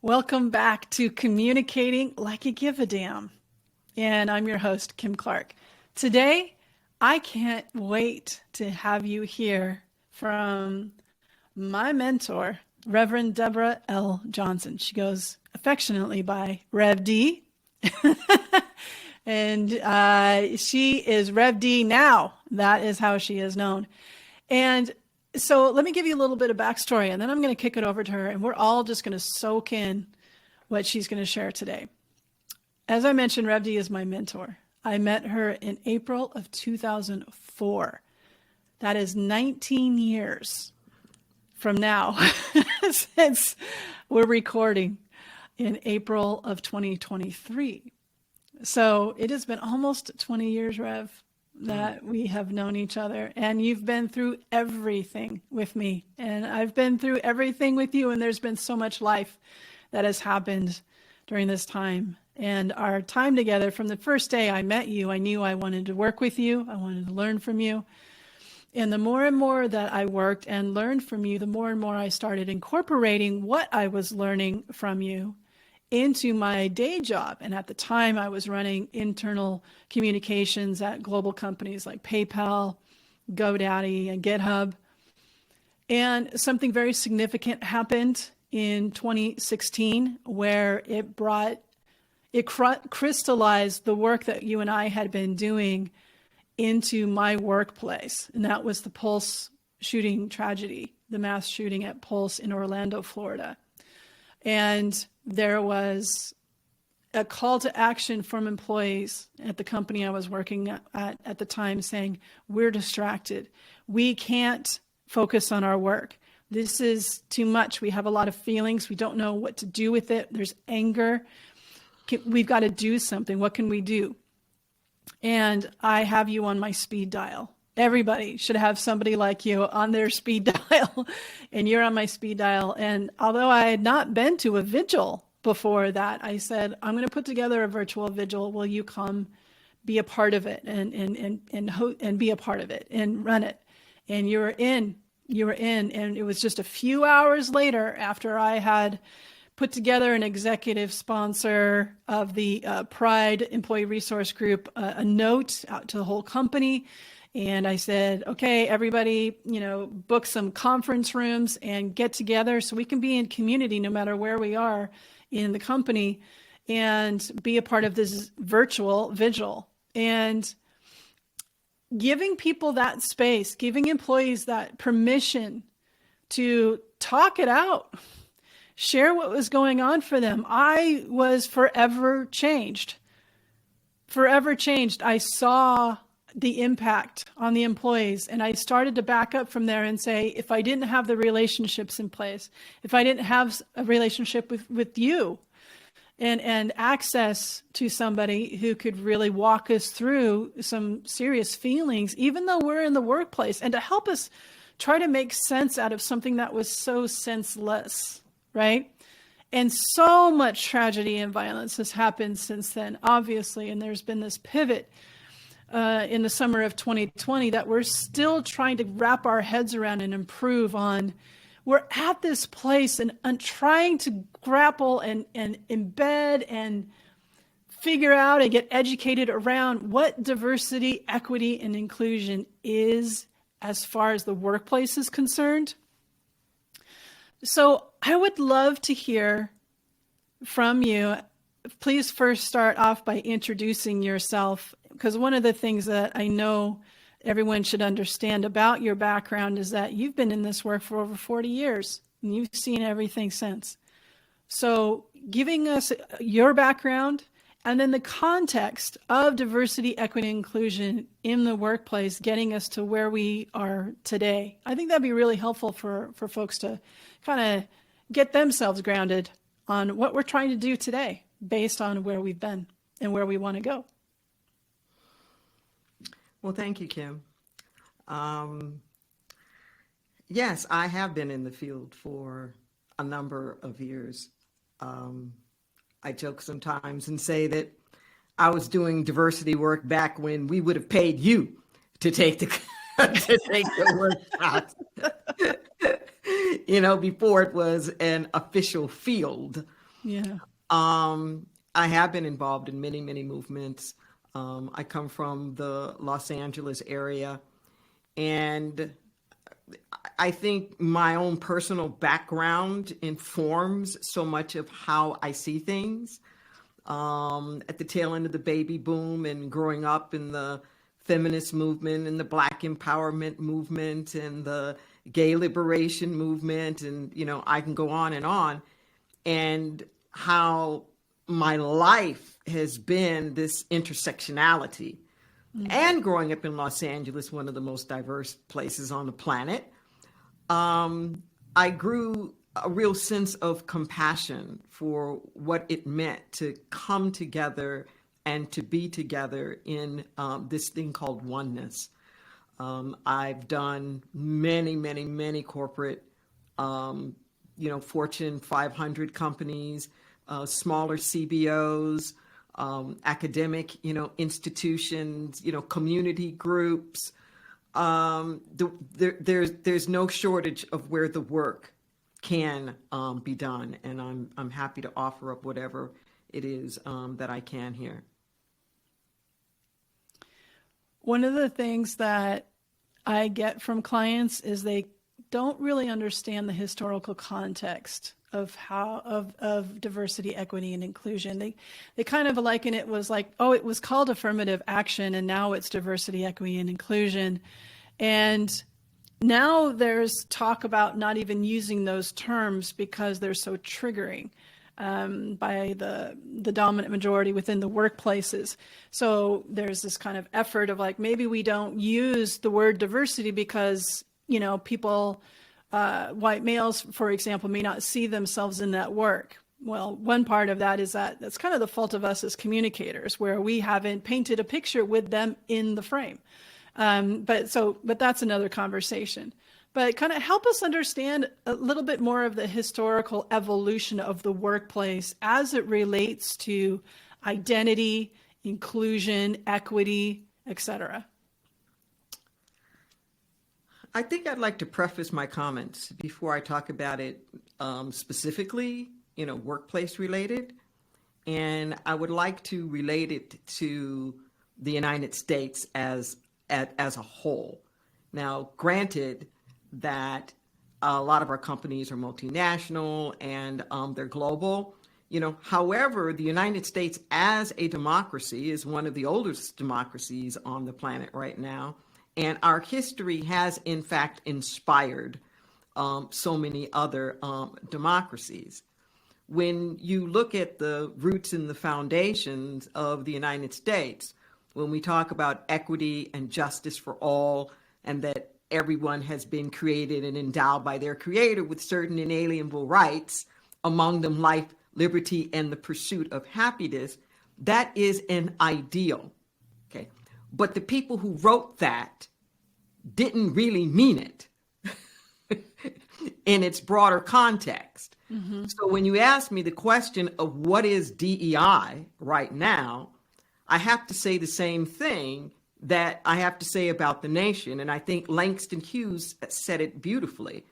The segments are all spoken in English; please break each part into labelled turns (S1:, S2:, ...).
S1: Welcome back to Communicating Like You Give a Damn. And I'm your host, Kim Clark. Today, I can't wait to have you hear from my mentor, Reverend Deborah L. Johnson. She goes affectionately by Rev D. And she is Rev D now. That is how she is known. And so let me give you a little bit of backstory, and then I'm going to kick it over to her, and we're all just going to soak in what she's going to share today. As I mentioned, Rev D is my mentor. I met her in April of 2004. That is 19 years from now since we're recording in April of 2023. So it has been almost 20 years, Rev, that we have known each other, and you've been through everything with me, and I've been through everything with you, and there's been so much life that has happened during this time. And our time together, from the first day I met you, I knew I wanted to work with you. I wanted to learn from you. And the more and more that I worked and learned from you, the more and more I started incorporating what I was learning from you into my day job. And at the time, I was running internal communications at global companies like PayPal, GoDaddy, and GitHub. And something very significant happened in 2016 where it crystallized the work that you and I had been doing into my workplace. And that was the Pulse shooting tragedy, the mass shooting at Pulse in Orlando, Florida. And there was a call to action from employees at the company I was working at the time saying, we're distracted. We can't focus on our work. This is too much. We have a lot of feelings. We don't know what to do with it. There's anger. We've got to do something. What can we do? And I have you on my speed dial. Everybody should have somebody like you on their speed dial, and you're on my speed dial. And although I had not been to a vigil before that, I said, I'm going to put together a virtual vigil. Will you come be a part of it and be a part of it and run it? And you were in. And it was just a few hours later after I had put together an executive sponsor of the Pride Employee Resource Group, a note out to the whole company. And I said, okay, everybody, book some conference rooms and get together so we can be in community no matter where we are in the company and be a part of this virtual vigil. And giving people that space, giving employees that permission to talk it out, share what was going on for them. I was forever changed. I saw the impact on the employees. And I started to back up from there and say, if I didn't have the relationships in place, if I didn't have a relationship with you and access to somebody who could really walk us through some serious feelings, even though we're in the workplace, and to help us try to make sense out of something that was so senseless, right? And so much tragedy and violence has happened since then, obviously, and there's been this pivot in the summer of 2020 that we're still trying to wrap our heads around and improve on. We're at this place and trying to grapple and embed and figure out and get educated around what diversity, equity, and inclusion is as far as the workplace is concerned. So I would love to hear from you. Please first start off by introducing yourself, because one of the things that I know everyone should understand about your background is that you've been in this work for over 40 years and you've seen everything since. So giving us your background and then the context of diversity, equity, and inclusion in the workplace, getting us to where we are today. I think that'd be really helpful for folks to kind of get themselves grounded on what we're trying to do today based on where we've been and where we want to go.
S2: Well, thank you, Kim. Yes, I have been in the field for a number of years. I joke sometimes and say that I was doing diversity work back when we would have paid you to take the to take the workshop. Before it was an official field.
S1: Yeah.
S2: I have been involved in many, many movements. I come from the Los Angeles area, and I think my own personal background informs so much of how I see things. At the tail end of the baby boom and growing up in the feminist movement and the Black empowerment movement and the gay liberation movement, and I can go on, and how my life has been this intersectionality. And growing up in Los Angeles, one of the most diverse places on the planet, I grew a real sense of compassion for what it meant to come together and to be together in this thing called oneness. I've done many, many, many corporate, Fortune 500 companies, smaller CBOs, academic, institutions, community groups. There's no shortage of where the work can be done, and I'm happy to offer up whatever it is that I can here.
S1: One of the things that I get from clients is they don't really understand the historical context of of diversity, equity, and inclusion. They kind of liken it was like, oh, it was called affirmative action, and now it's diversity, equity, and inclusion. And now there's talk about not even using those terms because they're so triggering by the dominant majority within the workplaces. So there's this kind of effort of like, maybe we don't use the word diversity because, people, white males, for example, may not see themselves in that work. Well, one part of that is that that's kind of the fault of us as communicators, where we haven't painted a picture with them in the frame. But that's another conversation. But kind of help us understand a little bit more of the historical evolution of the workplace as it relates to identity, inclusion, equity, etc.
S2: I think I'd like to preface my comments before I talk about it specifically, workplace related. And I would like to relate it to the United States as a whole. Now, granted that a lot of our companies are multinational and they're global, however, the United States as a democracy is one of the oldest democracies on the planet right now. And our history has, in fact, inspired so many other democracies. When you look at the roots and the foundations of the United States, when we talk about equity and justice for all, and that everyone has been created and endowed by their creator with certain inalienable rights, among them life, liberty, and the pursuit of happiness, that is an ideal. Okay. But the people who wrote that didn't really mean it in its broader context. Mm-hmm. So when you ask me the question of what is DEI right now, I have to say the same thing that I have to say about the nation. And I think Langston Hughes said it beautifully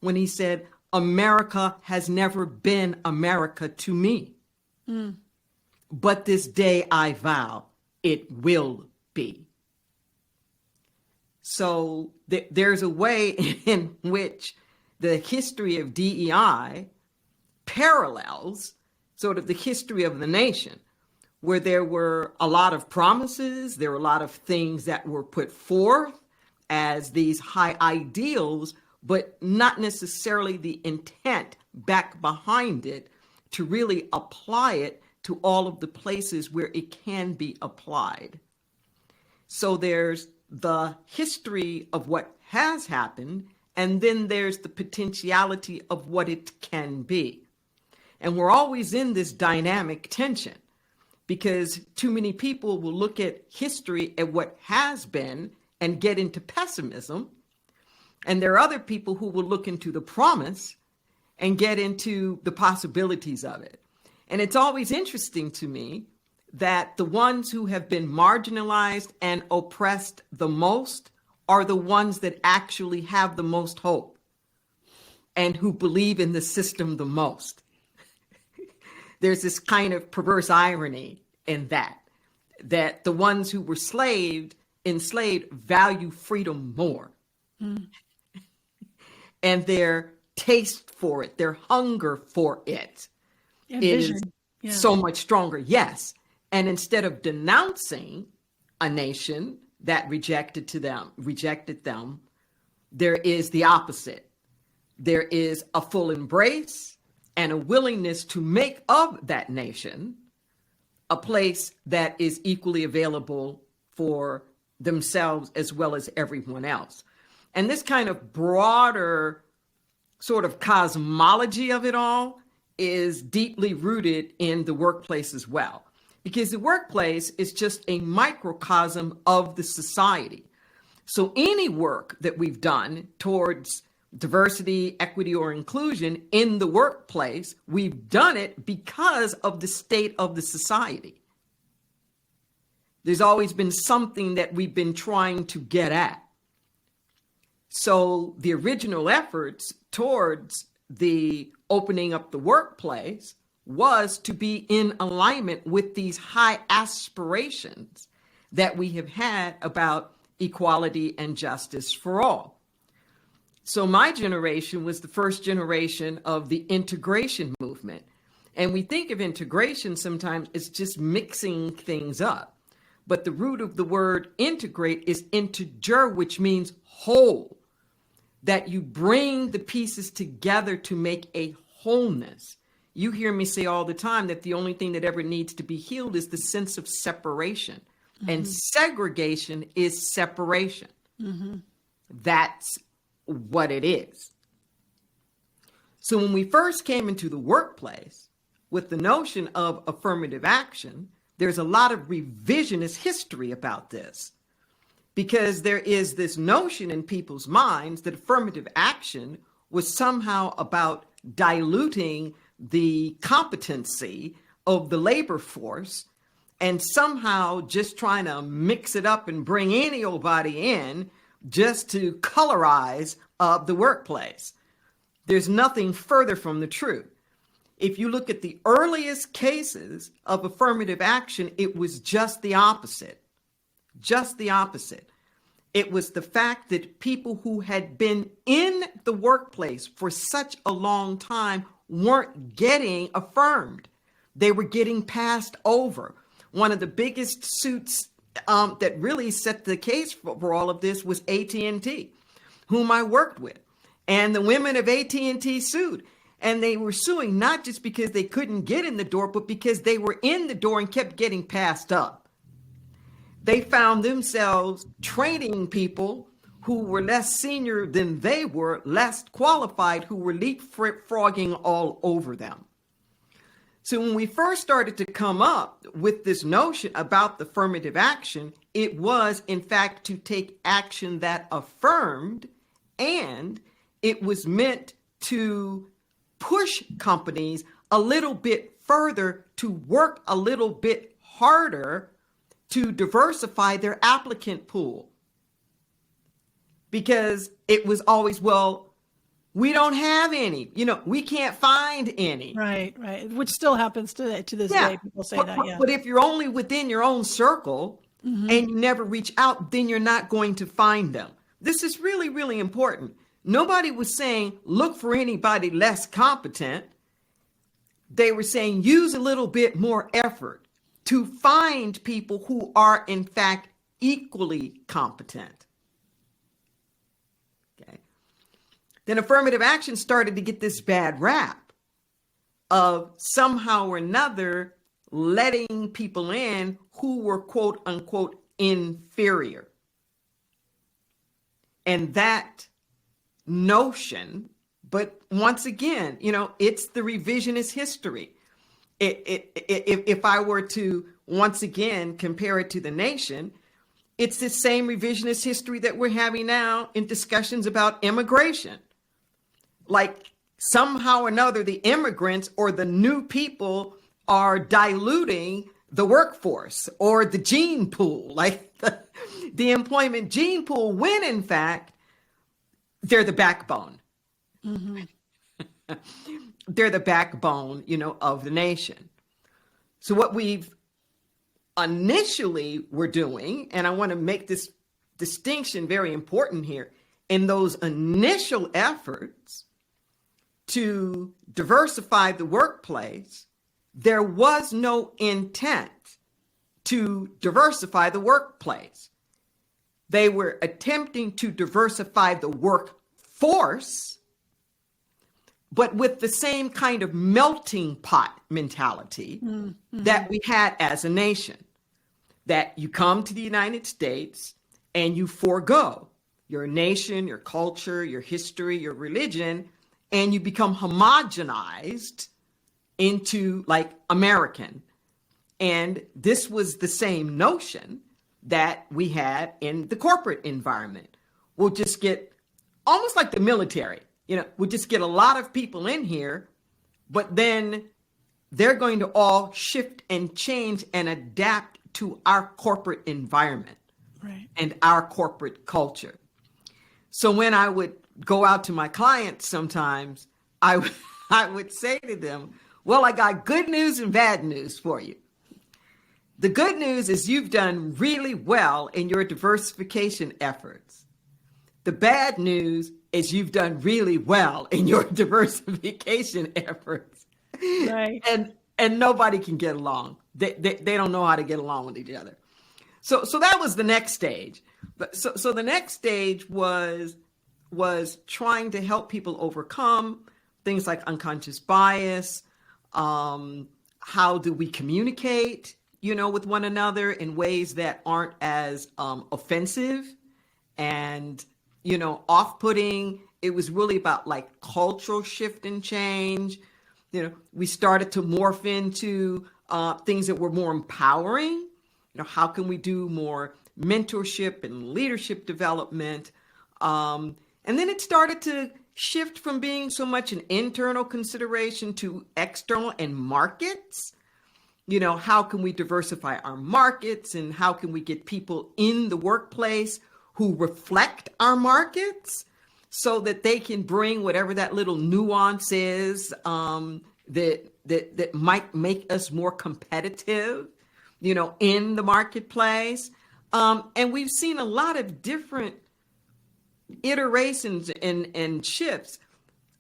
S2: when he said, America has never been America to me. Mm. But this day I vow it will be. So there's a way in which the history of DEI parallels sort of the history of the nation, where there were a lot of promises, there were a lot of things that were put forth as these high ideals, but not necessarily the intent back behind it to really apply it to all of the places where it can be applied. So there's the history of what has happened, and then there's the potentiality of what it can be. And we're always in this dynamic tension, because too many people will look at history at what has been and get into pessimism. And there are other people who will look into the promise and get into the possibilities of it. And it's always interesting to me that the ones who have been marginalized and oppressed the most are the ones that actually have the most hope and who believe in the system the most. there's this kind of perverse irony in that the ones who were enslaved value freedom more. And their taste for it, their hunger for it is so much stronger. Yes. And instead of denouncing a nation that rejected them, there is the opposite. There is a full embrace and a willingness to make of that nation a place that is equally available for themselves as well as everyone else. And this kind of broader sort of cosmology of it all is deeply rooted in the workplace as well, because the workplace is just a microcosm of the society. So any work that we've done towards diversity, equity, or inclusion in the workplace, we've done it because of the state of the society. There's always been something that we've been trying to get at. So the original efforts towards the opening up the workplace was to be in alignment with these high aspirations that we have had about equality and justice for all. So my generation was the first generation of the integration movement. And we think of integration sometimes as just mixing things up. But the root of the word integrate is integer, which means whole, that you bring the pieces together to make a wholeness. You hear me say all the time that the only thing that ever needs to be healed is the sense of separation. And segregation is separation. That's what it is. So when we first came into the workplace with the notion of affirmative action, there's a lot of revisionist history about this, because there is this notion in people's minds that affirmative action was somehow about diluting the competency of the labor force and somehow just trying to mix it up and bring anybody in just to colorize the workplace. There's nothing further from the truth. If you look at the earliest cases of affirmative action, it was just the opposite. Just the opposite. It was the fact that people who had been in the workplace for such a long time weren't getting affirmed. They were getting passed over. One of the biggest suits that really set the case for all of this was AT&T, whom I worked with. And the women of AT&T sued. And they were suing not just because they couldn't get in the door, but because they were in the door and kept getting passed up. They found themselves training people who were less senior than they were, less qualified, who were leapfrogging all over them. So when we first started to come up with this notion about the affirmative action, it was, in fact, to take action that affirmed, and it was meant to push companies a little bit further to work a little bit harder to diversify their applicant pool. Because it was always, well, we don't have any, we can't find any.
S1: Right. Which still happens to this day. People say that, yeah.
S2: But if you're only within your own circle and you never reach out, then you're not going to find them. This is really, really important. Nobody was saying, look for anybody less competent. They were saying, use a little bit more effort to find people who are, in fact, equally competent. Okay. Then affirmative action started to get this bad rap of somehow or another letting people in who were, quote unquote, inferior. And that notion, but once again, it's the revisionist history. If I were to once again compare it to the nation, it's the same revisionist history that we're having now in discussions about immigration. Like somehow or another, the immigrants or the new people are diluting the workforce or the gene pool, like the employment gene pool, when in fact, they're the backbone. They're the backbone, of the nation. So what we've initially were doing, and I want to make this distinction very important here, in those initial efforts to diversify the workplace, there was no intent to diversify the workplace. They were attempting to diversify the workforce, but with the same kind of melting pot mentality that we had as a nation, that you come to the United States and you forego your nation, your culture, your history, your religion, and you become homogenized into like American. And this was the same notion that we had in the corporate environment. We'll just get almost like the military, we'll just get a lot of people in here, but then they're going to all shift and change and adapt to our corporate environment and our corporate culture. So when I would go out to my clients sometimes, I would say to them, well, I got good news and bad news for you. The good news is you've done really well in your diversification efforts. The bad news is you've done really well in your diversification efforts.
S1: Right.
S2: And nobody can get along. They don't know how to get along with each other. So that was the next stage. So the next stage was trying to help people overcome things like unconscious bias. How do we communicate, with one another in ways that aren't as offensive and, off-putting. It was really about like cultural shift and change. We started to morph into things that were more empowering. How can we do more mentorship and leadership development? And then it started to shift from being so much an internal consideration to external and markets. How can we diversify our markets, and how can we get people in the workplace who reflect our markets so that they can bring whatever that little nuance is that might make us more competitive, in the marketplace. And we've seen a lot of different iterations and shifts.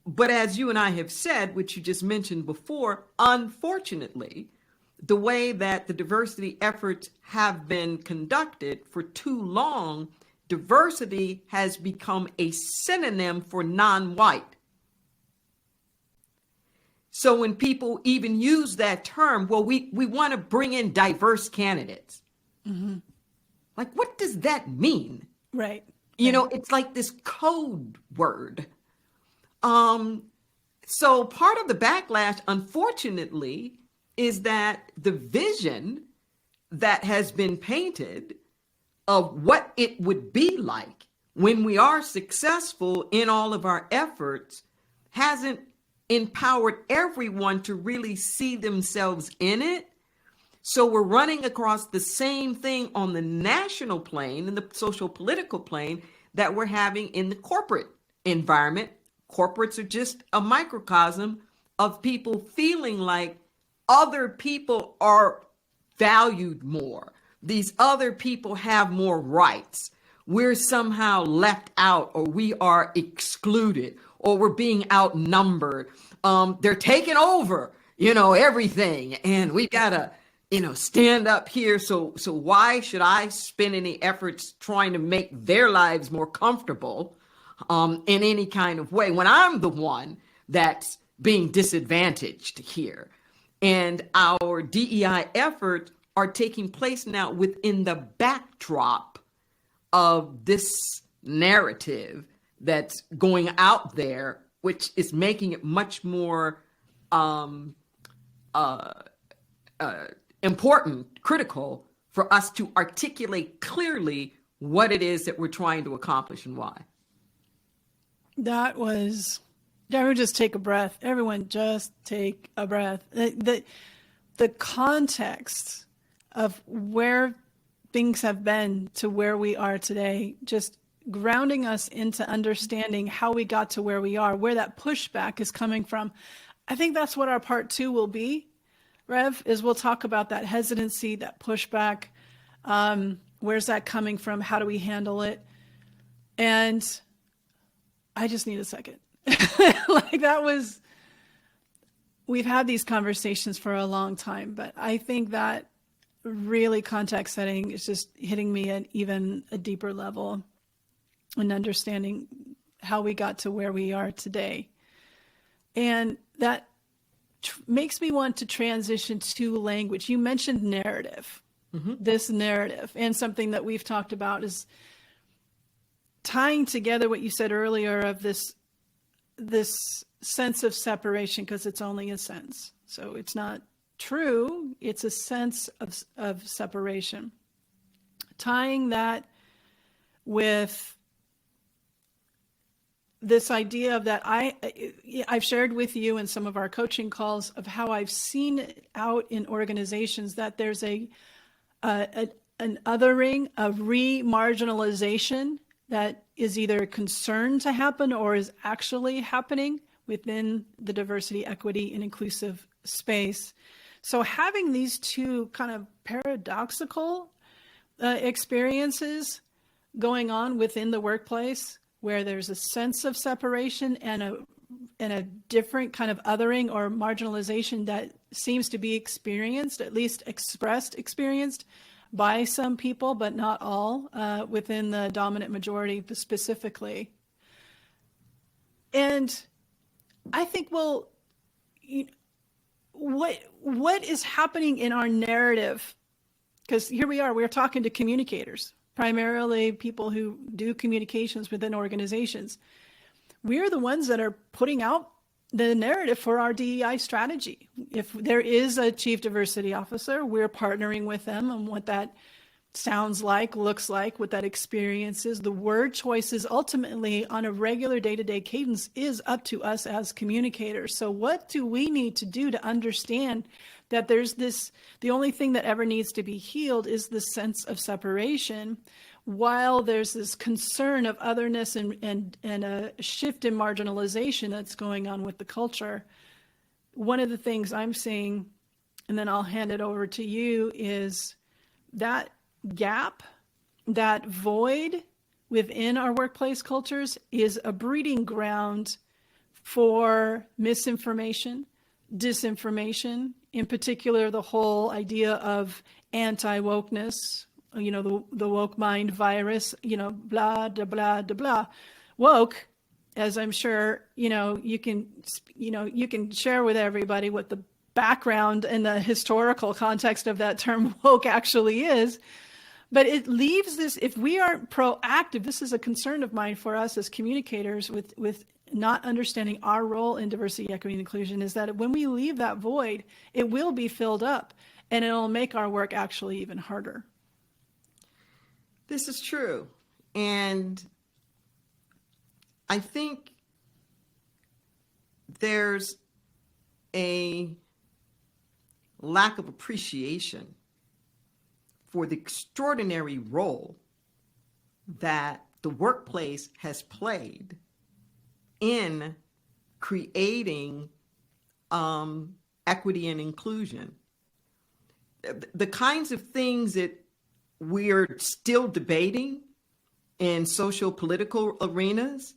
S2: But as you and I have said, which you just mentioned before, unfortunately, the way that the diversity efforts have been conducted for too long, diversity has become a synonym for non-white. So when people even use that term, well, we want to bring in diverse candidates. Mm-hmm. Like, what does that mean?
S1: Right.
S2: It's like this code word. So part of the backlash, unfortunately, is that the vision that has been painted of what it would be like when we are successful in all of our efforts hasn't empowered everyone to really see themselves in it. So we're running across the same thing on the national plane and the social political plane that we're having in the corporate environment. Corporates are just a microcosm of people feeling like other people are valued more. These other people have more rights. We're somehow left out, or we are excluded, or we're being outnumbered. They're taking over, everything. And we gotta, stand up here. So why should I spend any efforts trying to make their lives more comfortable in any kind of way when I'm the one that's being disadvantaged here? And our DEI efforts are taking place now within the backdrop of this narrative that's going out there, which is making it much more important, critical for us to articulate clearly what it is that we're trying to accomplish and why.
S1: Everyone just take a breath. Everyone just take a breath. The context of where things have been to where we are today, just grounding us into understanding how we got to where we are, where that pushback is coming from. I think that's what our part 2 will be, Rev, is we'll talk about that hesitancy, that pushback. Where's that coming from? How do we handle it? And I just need a second. We've had these conversations for a long time, but I think that really context setting is just hitting me at even a deeper level and understanding how we got to where we are today. And that makes me want to transition to language. You mentioned narrative, this narrative, and something that we've talked about is tying together what you said earlier of this sense of separation, because it's only a sense. So it's not true. It's a sense of separation. Tying that with this idea of that I've shared with you in some of our coaching calls of how I've seen it out in organizations that there's an othering, a re-marginalization that is either concerned to happen or is actually happening within the diversity, equity, and inclusive space. So having these two kind of paradoxical experiences going on within the workplace, where there's a sense of separation and a different kind of othering or marginalization that seems to be experienced, at least experienced by some people, but not all, within the dominant majority specifically. And I think, well, what is happening in our narrative? Because here we are, we're talking to communicators, primarily people who do communications within organizations. We're the ones that are putting out the narrative for our DEI strategy. If there is a chief diversity officer, we're partnering with them on what that sounds like, looks like, what that experience is. The word choices ultimately on a regular day-to-day cadence is up to us as communicators. So what do we need to do to understand that there's this, the only thing that ever needs to be healed is the sense of separation, while there's this concern of otherness and a shift in marginalization that's going on with the culture. One of the things I'm seeing, and then I'll hand it over to you, is that gap, that void within our workplace cultures is a breeding ground for misinformation, disinformation, in particular, the whole idea of anti-wokeness, the woke mind virus, blah, blah, blah, blah, blah. Woke, as I'm sure, you can share with everybody what the background and the historical context of that term woke actually is. But it leaves this, if we aren't proactive, this is a concern of mine for us as communicators with not understanding our role in diversity, equity, and inclusion, is that when we leave that void, it will be filled up and it'll make our work actually even harder.
S2: This is true. And I think there's a lack of appreciation for the extraordinary role that the workplace has played in creating equity and inclusion. The kinds of things that we're still debating in social political arenas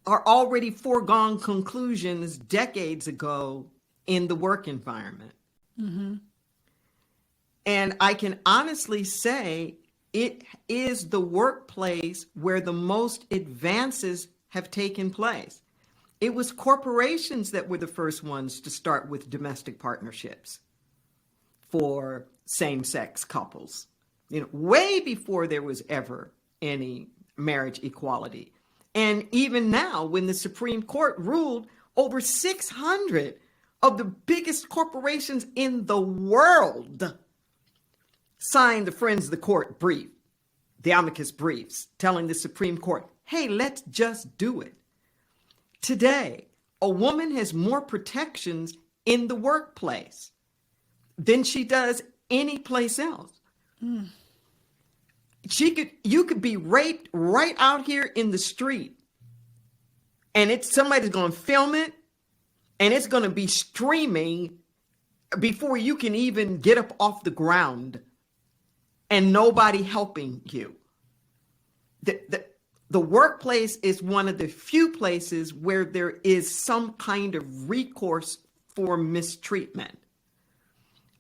S2: are already foregone conclusions decades ago in the work environment. Mm-hmm. And I can honestly say it is the workplace where the most advances have taken place. It was corporations that were the first ones to start with domestic partnerships for same-sex couples, way before there was ever any marriage equality. And even now, when the Supreme Court ruled, over 600 of the biggest corporations in the world signed the Friends of the Court brief, the amicus briefs, telling the Supreme Court, hey, let's just do it. Today, a woman has more protections in the workplace than she does any place else. Mm. You could be raped right out here in the street, and somebody's going to film it, and it's going to be streaming before you can even get up off the ground, and nobody helping you. The workplace is one of the few places where there is some kind of recourse for mistreatment.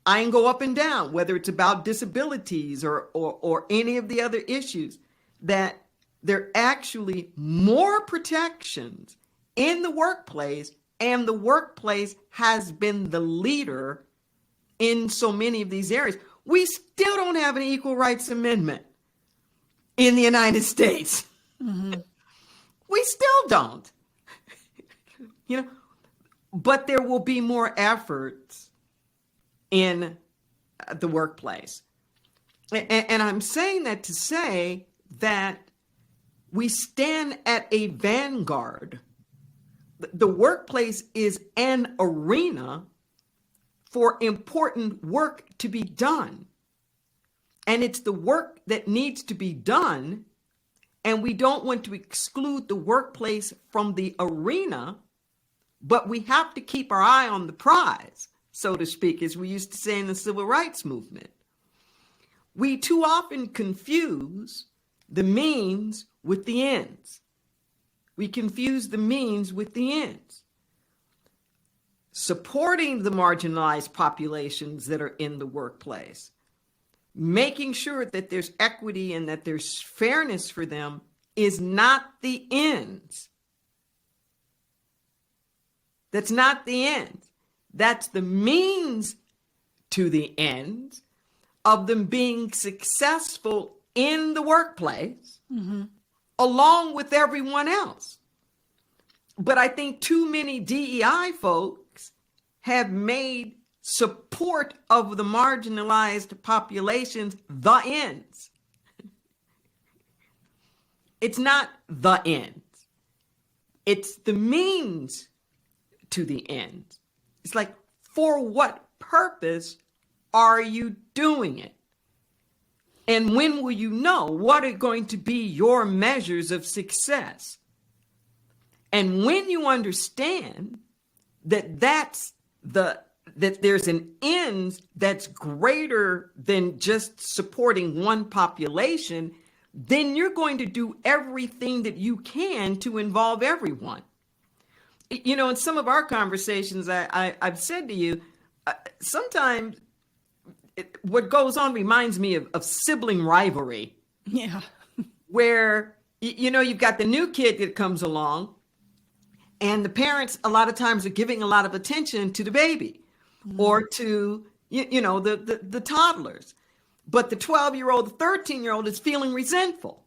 S2: I can go up and down, whether it's about disabilities or any of the other issues, that there are actually more protections in the workplace, and the workplace has been the leader in so many of these areas. We still don't have an Equal Rights Amendment in the United States. Mm-hmm. We still don't. But there will be more efforts in the workplace. And I'm saying that to say that we stand at a vanguard. The workplace is an arena for important work to be done. And it's the work that needs to be done. And we don't want to exclude the workplace from the arena, but we have to keep our eye on the prize, so to speak, as we used to say in the civil rights movement. We too often confuse the means with the ends. We confuse the means with the ends. Supporting the marginalized populations that are in the workplace, making sure that there's equity and that there's fairness for them is not the ends. That's not the end. That's the means to the end of them being successful in the workplace, mm-hmm. along with everyone else. But I think too many DEI folks have made support of the marginalized populations the ends. It's not the end. It's the means to the end. It's like, for what purpose are you doing it? And when will you know? What are going to be your measures of success? And when you understand that that there's an end that's greater than just supporting one population, then you're going to do everything that you can to involve everyone. In some of our conversations, I've said to you, sometimes what goes on reminds me of sibling rivalry.
S1: Yeah.
S2: Where, you've got the new kid that comes along, and the parents a lot of times are giving a lot of attention to the baby, mm-hmm. or to, the toddlers. But the 12-year-old, the 13-year-old is feeling resentful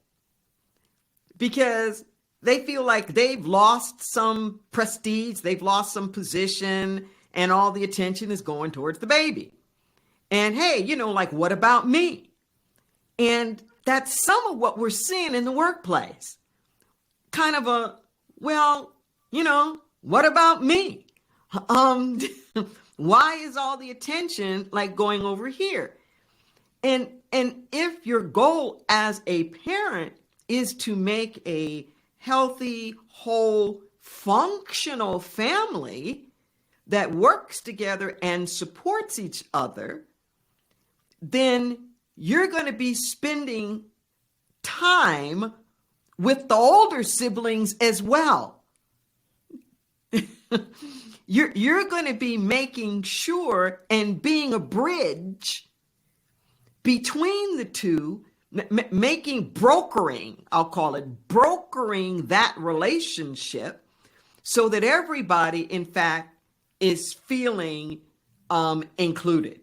S2: because they feel like they've lost some prestige, they've lost some position, and all the attention is going towards the baby. And hey, what about me? And that's some of what we're seeing in the workplace. Kind of what about me? Why is all the attention going over here? And if your goal as a parent is to make a healthy, whole, functional family that works together and supports each other, then you're going to be spending time with the older siblings as well. You're going to be making sure and being a bridge between the two, brokering that relationship so that everybody, in fact, is feeling included.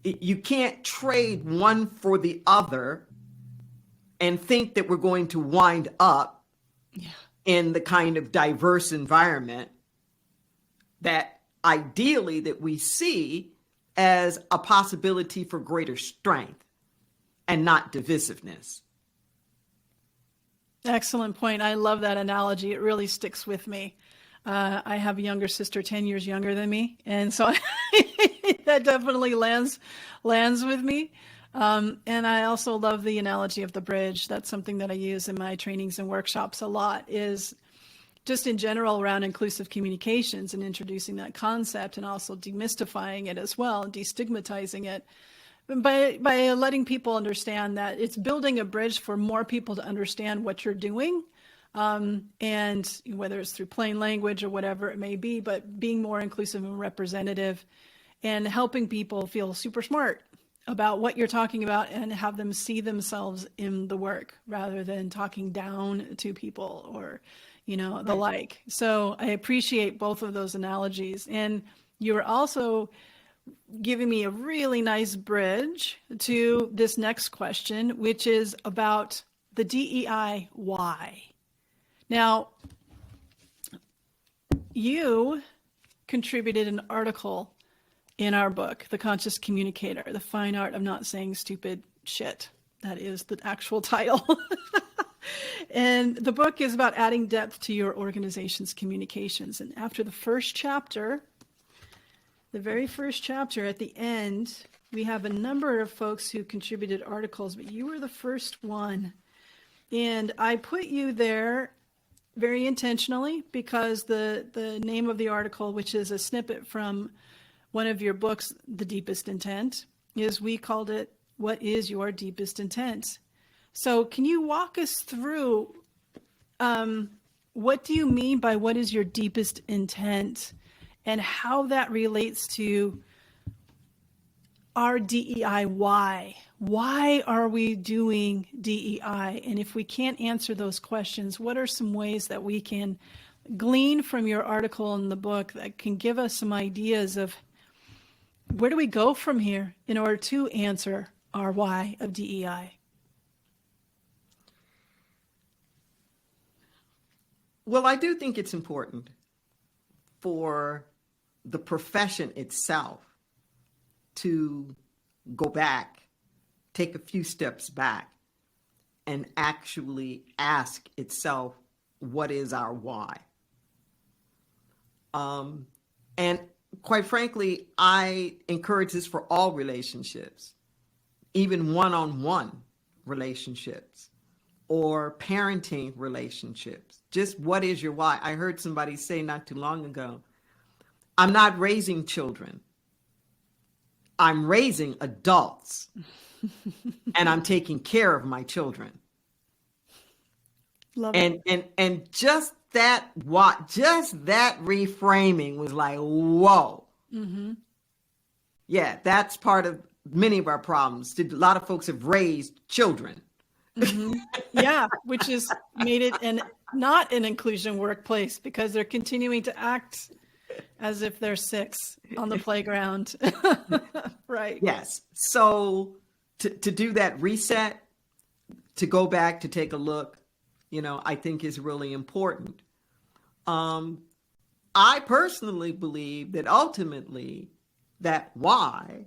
S2: You can't trade one for the other and think that we're going to wind up in the kind of diverse environment that ideally that we see as a possibility for greater strength and not divisiveness.
S1: Excellent point. I love that analogy. It really sticks with me. I have a younger sister, 10 years younger than me. And so that definitely lands with me. And I also love the analogy of the bridge. That's something that I use in my trainings and workshops a lot is, just in general around inclusive communications and introducing that concept and also demystifying it as well, destigmatizing it by letting people understand that it's building a bridge for more people to understand what you're doing. And whether it's through plain language or whatever it may be, but being more inclusive and representative and helping people feel super smart about what you're talking about and have them see themselves in the work rather than talking down to people or, the like. So I appreciate both of those analogies. And you were also giving me a really nice bridge to this next question, which is about the DEI why. Now, you contributed an article in our book, The Conscious Communicator, The Fine Art of Not Saying Stupid Shit. That is the actual title. And the book is about adding depth to your organization's communications. And after the first chapter, the very first chapter at the end, we have a number of folks who contributed articles, but you were the first one. And I put you there very intentionally because the name of the article, which is a snippet from one of your books, The Deepest Intent, is we called it, What is Your Deepest Intent? So can you walk us through what do you mean by what is your deepest intent and how that relates to our DEI why? Why are we doing DEI? And if we can't answer those questions, what are some ways that we can glean from your article in the book that can give us some ideas of where do we go from here in order to answer our why of DEI?
S2: Well, I do think it's important for the profession itself to go back, take a few steps back, and actually ask itself, what is our why? And quite frankly, I encourage this for all relationships, even one-on-one relationships or parenting relationships. Just what is your why? I heard somebody say not too long ago, I'm not raising children. I'm raising adults and I'm taking care of my children.
S1: Love it.
S2: And just that reframing was like, whoa. Mm-hmm. Yeah, that's part of many of our problems. A lot of folks have raised children.
S1: Mm-hmm. Yeah, which has made it not an inclusion workplace because they're continuing to act as if they're 6 on the playground. Right.
S2: Yes. So to do that reset, to go back, to take a look, I think is really important. I personally believe that ultimately that why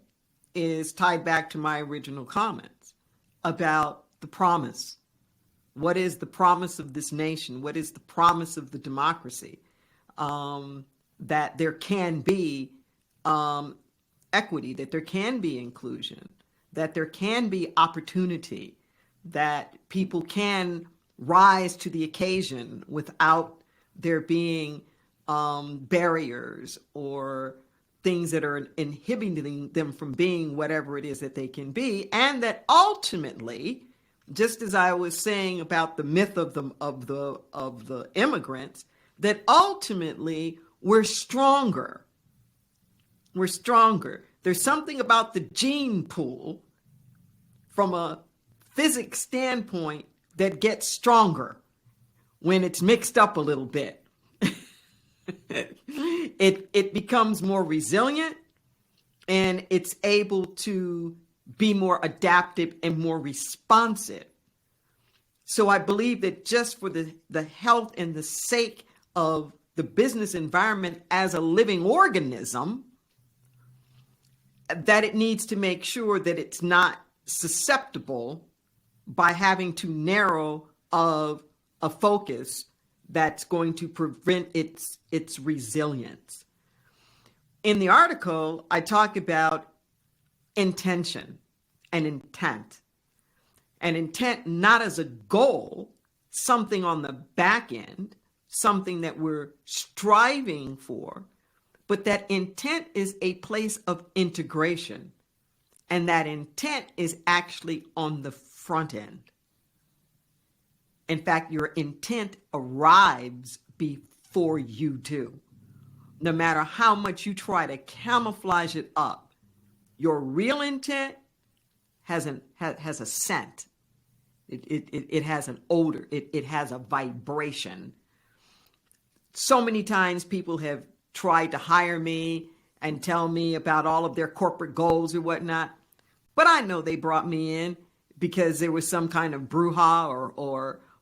S2: is tied back to my original comments about the promise. What is the promise of this nation? What is the promise of the democracy? That there can be equity, that there can be inclusion, that there can be opportunity, that people can rise to the occasion without there being barriers or things that are inhibiting them from being whatever it is that they can be, and that ultimately, just as I was saying about the myth of the immigrants, that ultimately we're stronger. We're stronger. There's something about the gene pool from a physics standpoint that gets stronger when it's mixed up a little bit. It becomes more resilient and it's able to be more adaptive and more responsive. So I believe that just for the health and the sake of the business environment as a living organism, that it needs to make sure that it's not susceptible by having to narrow of a focus that's going to prevent its resilience. In the article, I talk about intention and intent. And intent not as a goal, something on the back end, something that we're striving for, but that intent is a place of integration. And that intent is actually on the front end. In fact, your intent arrives before you do. No matter how much you try to camouflage it up, your real intent has a scent. It has an odor. It has a vibration. So many times people have tried to hire me and tell me about all of their corporate goals or whatnot. But I know they brought me in because there was some kind of brouhaha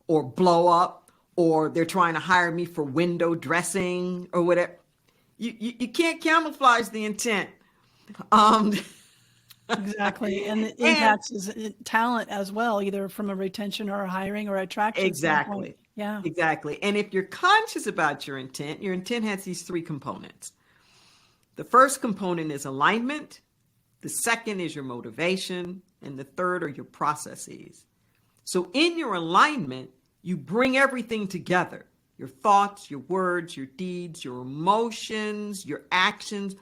S2: or blow up, or they're trying to hire me for window dressing or whatever. You can't camouflage the intent.
S1: Exactly. And it impacts his talent as well, either from a retention or a hiring or attraction standpoint. Yeah.
S2: Exactly. And if you're conscious about your intent has these three components. The first component is alignment. The second is your motivation. And the third are your processes. So in your alignment, you bring everything together. Your thoughts, your words, your deeds, your emotions, your actions,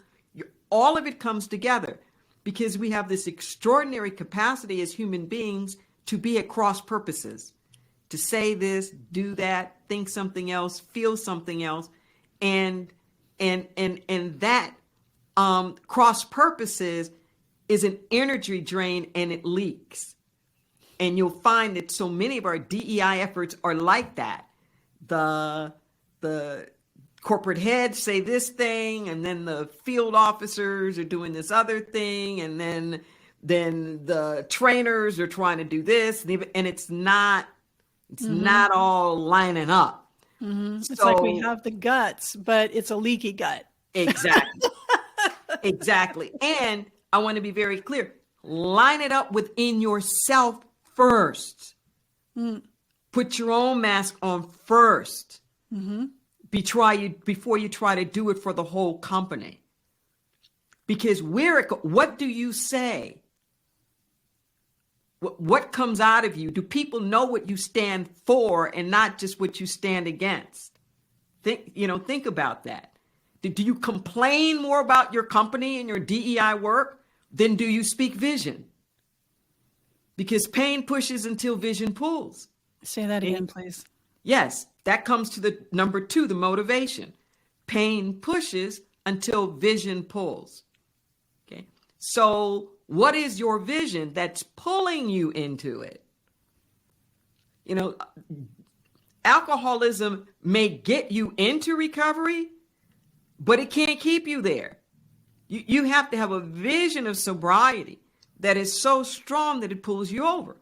S2: all of it comes together because we have this extraordinary capacity as human beings to be at cross purposes, to say this, do that, think something else, feel something else. And that cross purposes is an energy drain and it leaks. And you'll find that so many of our DEI efforts are like that. The corporate heads say this thing, and then the field officers are doing this other thing, and then the trainers are trying to do this, and it's not all lining up.
S1: Mm-hmm. It's like we have the guts, but it's a leaky gut.
S2: Exactly. Exactly. And I want to be very clear. Line it up within yourself first. Put your own mask on first. Mm-hmm. Before you try to do it for the whole company. Because what do you say? What comes out of you? Do people know what you stand for and not just what you stand against? Think about that. Do you complain more about your company and your DEI work than do you speak vision? Because pain pushes until vision pulls.
S1: Say that again, please.
S2: Yes, that comes to the number 2, the motivation. Pain pushes until vision pulls. Okay. So what is your vision that's pulling you into it? Alcoholism may get you into recovery, but it can't keep you there. You have to have a vision of sobriety that is so strong that it pulls you over.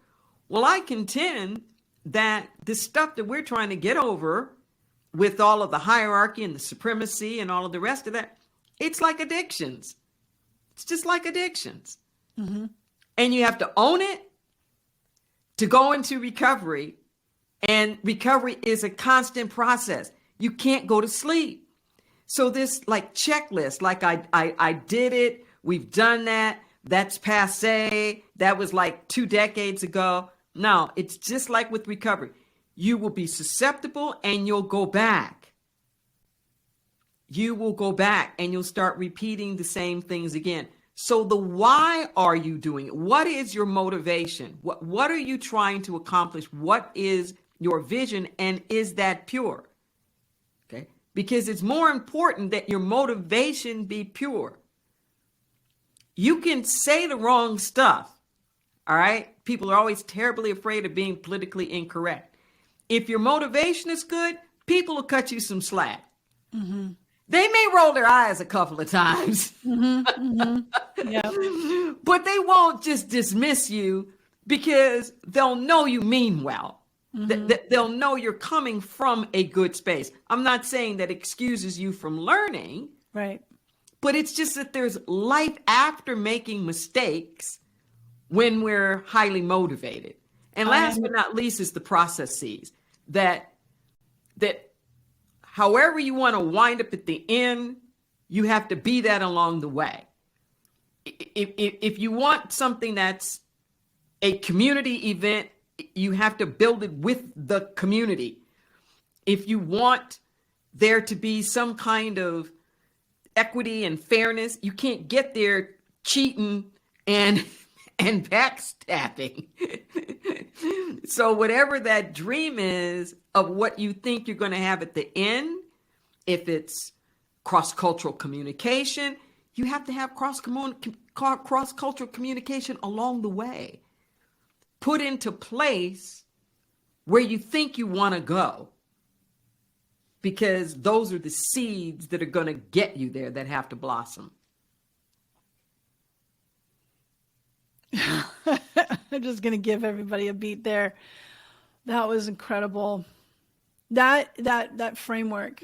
S2: Well, I contend that the stuff that we're trying to get over with all of the hierarchy and the supremacy and all of the rest of that, it's like addictions. It's just like addictions. Mm-hmm. And you have to own it to go into recovery. And recovery is a constant process. You can't go to sleep. So this like checklist, like I did it, we've done that, that's passé, that was like 2 decades ago. No, it's just like with recovery. You will be susceptible and you'll go back. You will go back and you'll start repeating the same things again. So the why are you doing it? What is your motivation? What are you trying to accomplish? What is your vision? And is that pure? Okay. Because it's more important that your motivation be pure. You can say the wrong stuff. All right. People are always terribly afraid of being politically incorrect. If your motivation is good, people will cut you some slack. Mm-hmm. They may roll their eyes a couple of times, yeah. But they won't just dismiss you because they'll know you mean well. Mm-hmm. They'll know you're coming from a good space. I'm not saying that excuses you from learning.
S1: Right.
S2: But it's just that there's life after making mistakes when we're highly motivated. And last but not least is the processes that however you want to wind up at the end, you have to be that along the way. If you want something that's a community event, you have to build it with the community. if you want there to be some kind of equity and fairness, you can't get there cheating and backstabbing. So whatever that dream is of what you think you're going to have at the end, if it's cross-cultural communication, you have to have cross-cultural communication along the way. Put into place where you think you want to go. Because those are the seeds that are going to get you there that have to blossom.
S1: I'm just going to give everybody a beat there. That was incredible. That framework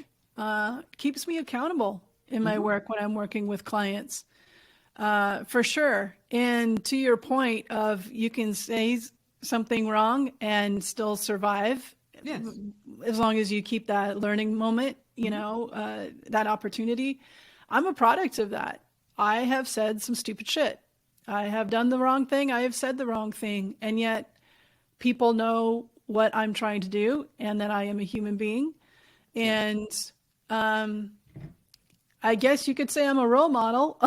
S1: keeps me accountable in my work when I'm working with clients, for sure. And to your point of you can say something wrong and still survive.
S2: Yes.
S1: As long as you keep that learning moment, that opportunity. I'm a product of that. I have said some stupid shit. I have done the wrong thing. I have said the wrong thing. And yet people know what I'm trying to do and that I am a human being. And I guess you could say I'm a role model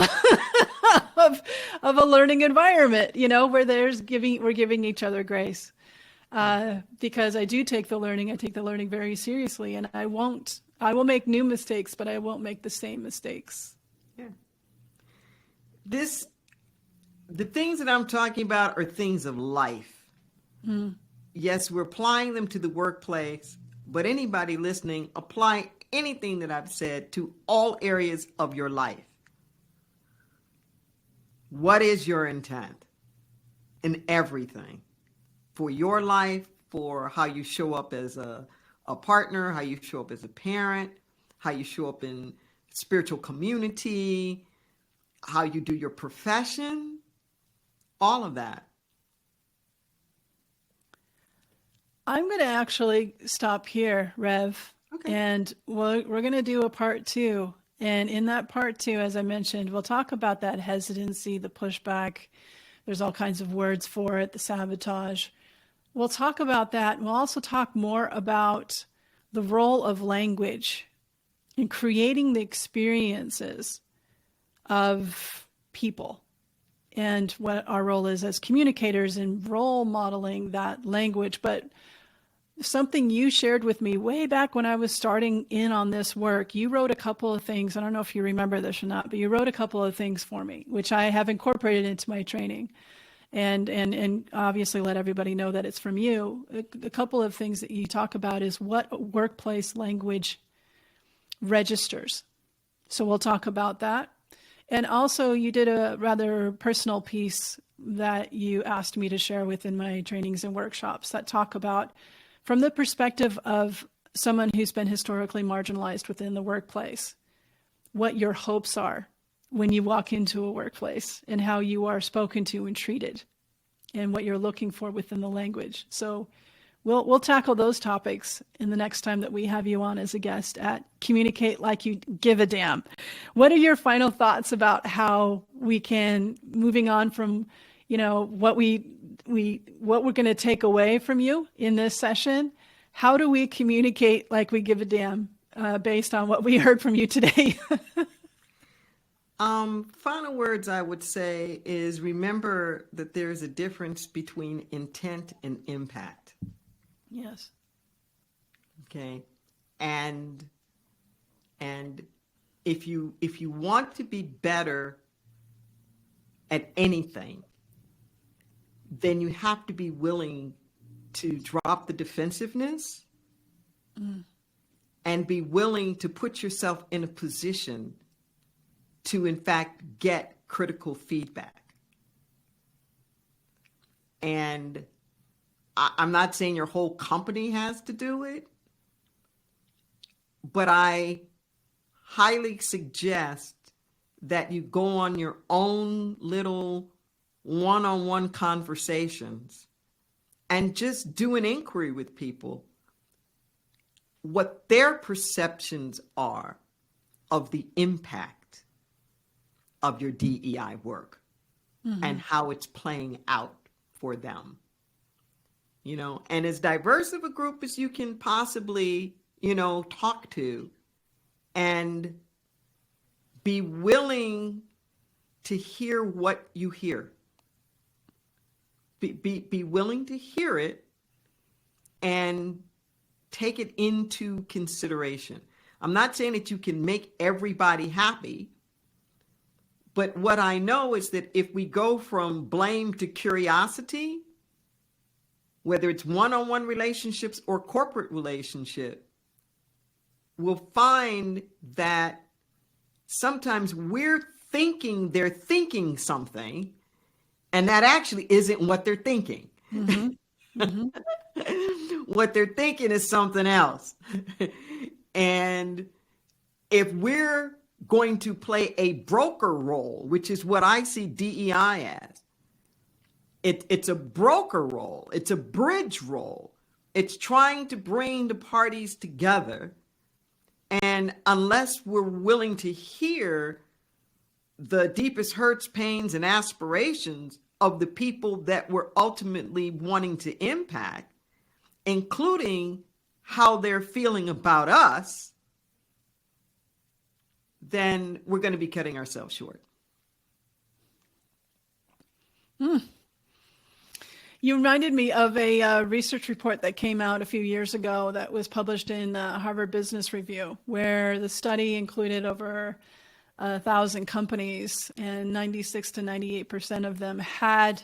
S1: of a learning environment, where we're giving each other grace. Because I do take the learning very seriously, and I will make new mistakes, but I won't make the same mistakes.
S2: Yeah. The things that I'm talking about are things of life. Mm. Yes, we're applying them to the workplace, but anybody listening, apply anything that I've said to all areas of your life. What is your intent in everything? For your life, for how you show up as a partner, how you show up as a parent, how you show up in spiritual community, how you do your profession, all of that.
S1: I'm going to actually stop here, Rev. Okay. And we're going to do a part 2. And in that part 2, as I mentioned, we'll talk about that hesitancy, the pushback. There's all kinds of words for it, the sabotage. We'll talk about that. We'll also talk more about the role of language in creating the experiences of people and what our role is as communicators in role modeling that language. But something you shared with me way back when I was starting in on this work, you wrote a couple of things. I don't know if you remember this or not, but you wrote a couple of things for me, which I have incorporated into my training. And obviously let everybody know that it's from you. A couple of things that you talk about is what workplace language registers. So we'll talk about that. And also you did a rather personal piece that you asked me to share within my trainings and workshops that talk about from the perspective of someone who's been historically marginalized within the workplace, what your hopes are when you walk into a workplace and how you are spoken to and treated and what you're looking for within the language. So we'll tackle those topics in the next time that we have you on as a guest at Communicate Like You Give a Damn. What are your final thoughts about how we can, moving on from, what we're going to take away from you in this session, how do we communicate like we give a damn based on what we heard from you today?
S2: Final words I would say is remember that there's a difference between intent and impact.
S1: Yes.
S2: Okay. And if you want to be better at anything, then you have to be willing to drop the defensiveness and be willing to put yourself in a position to, in fact, get critical feedback. And I'm not saying your whole company has to do it, but I highly suggest that you go on your own little one-on-one conversations and just do an inquiry with people what their perceptions are of the impact of your DEI work and how it's playing out for them. And as diverse of a group as you can possibly talk to, and be willing to hear what you hear. Be willing to hear it and take it into consideration. I'm not saying that you can make everybody happy, but what I know is that if we go from blame to curiosity, whether it's one-on-one relationships or corporate relationship, we'll find that sometimes we're thinking they're thinking something, and that actually isn't what they're thinking. Mm-hmm. Mm-hmm. What they're thinking is something else. And if we're going to play a broker role, which is what I see DEI as, it's a broker role. It's a bridge role. It's trying to bring the parties together. And unless we're willing to hear the deepest hurts, pains, and aspirations of the people that we're ultimately wanting to impact, including how they're feeling about us, then we're going to be cutting ourselves short.
S1: You reminded me of a research report that came out a few years ago that was published in Harvard Business Review, where the study included over 1,000 companies, and 96 to 98% of them had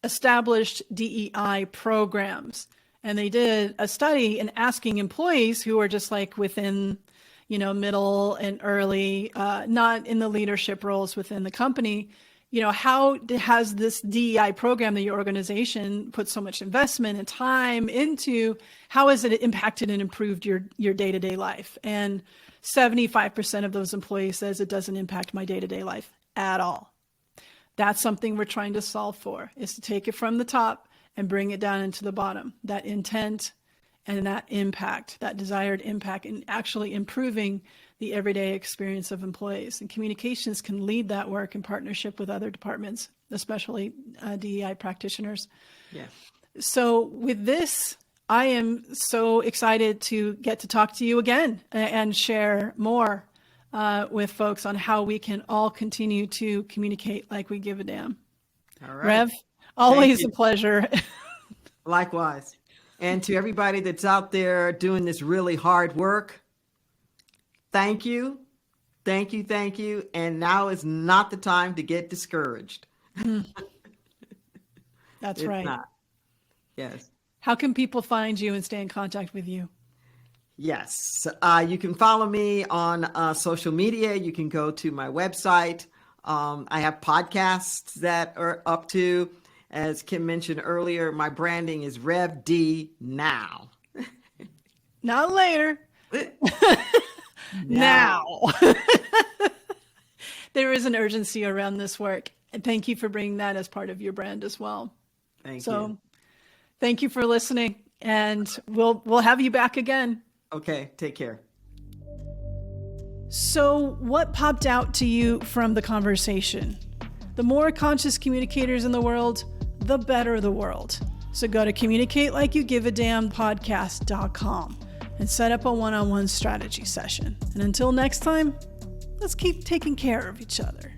S1: established DEI programs. And they did a study in asking employees who are just like within, middle and early, not in the leadership roles within the company, how has this DEI program that your organization put so much investment and time into, how has it impacted and improved your day-to-day life? And 75% of those employees says it doesn't impact my day-to-day life at all. That's something we're trying to solve for, is to take it from the top and bring it down into the bottom, that intent and that impact, that desired impact, and actually improving the everyday experience of employees. And communications can lead that work in partnership with other departments, especially DEI practitioners.
S2: Yeah.
S1: So with this, I am so excited to get to talk to you again and share more with folks on how we can all continue to communicate like we give a damn.
S2: All right.
S1: Rev, always a pleasure.
S2: Likewise. And to everybody that's out there doing this really hard work, thank you. Thank you. Thank you. And now is not the time to get discouraged.
S1: That's
S2: it's
S1: right.
S2: Not. Yes.
S1: How can people find you and stay in contact with you?
S2: Yes. You can follow me on social media. You can go to my website. I have podcasts that are up to, as Kim mentioned earlier, my branding is Rev D now.
S1: Not later. Now. There is an urgency around this work. And thank you for bringing that as part of your brand as well.
S2: Thank you.
S1: Thank you for listening, and we'll have you back again.
S2: Okay, take care.
S1: So what popped out to you from the conversation? The more conscious communicators in the world, the better the world. So go to communicatelikeyougiveadamnpodcast.com and set up a one-on-one strategy session. And until next time, let's keep taking care of each other.